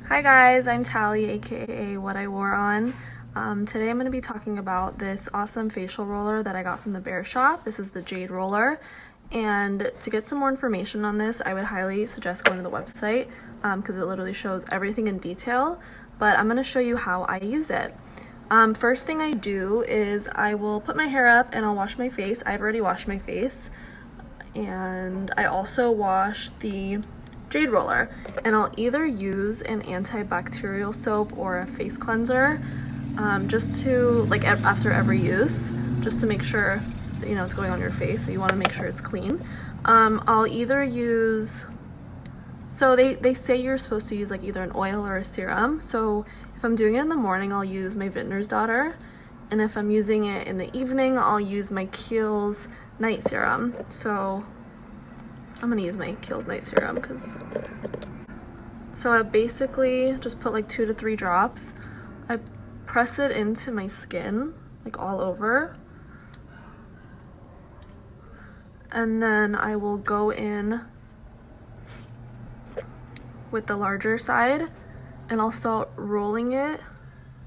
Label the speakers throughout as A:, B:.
A: Hi guys, I'm Tali, aka What I Wore On. Today I'm going to be talking about this awesome facial roller that I got from the BEARSHOP. This is the Jade Roller, and to get some more information on this, I would highly suggest going to the website because it literally shows everything in detail, but I'm going to show you how I use it. First thing I do is I will put my hair up and I'll wash my face. I've already washed my face, and I also wash the Jade Roller, and I'll either use an antibacterial soap or a face cleanser just to, like, after every use, just to make sure that, you know, it's going on your face, so you want to make sure it's clean. I'll either use, so they say you're supposed to use like either an oil or a serum, so if I'm doing it in the morning, I'll use my Vintner's Daughter, and if I'm using it in the evening, I'll use my Kiehl's night serum. So I'm gonna use my Kiehl's night serum because, so I basically just put like 2 to 3 drops. I press it into my skin, like all over, and then I will go in with the larger side and I'll start rolling it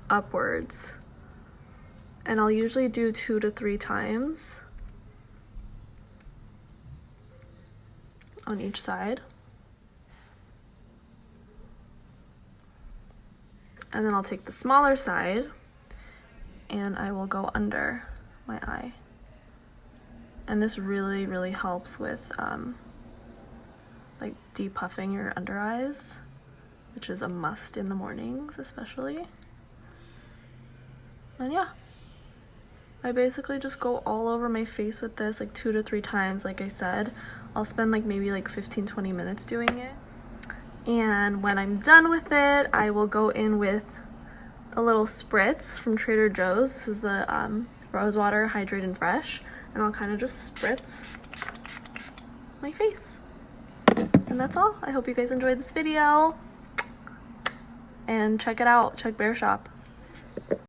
A: upwards, and I'll usually do 2 to 3 times on each side, and then I'll take the smaller side and I will go under my eye, and this really helps with like depuffing your under eyes, which is a must in the mornings especially. And yeah, I basically just go all over my face with this like 2 to 3 times. Like I said, I'll spend like maybe like 15-20 minutes doing it, and when I'm done with it, I will go in with a little spritz from Trader Joe's. This is the Rose Water Hydrate and Fresh, and I'll kind of just spritz my face, and that's all. I hope you guys enjoyed this video, and check it out. Check BEARSHOP.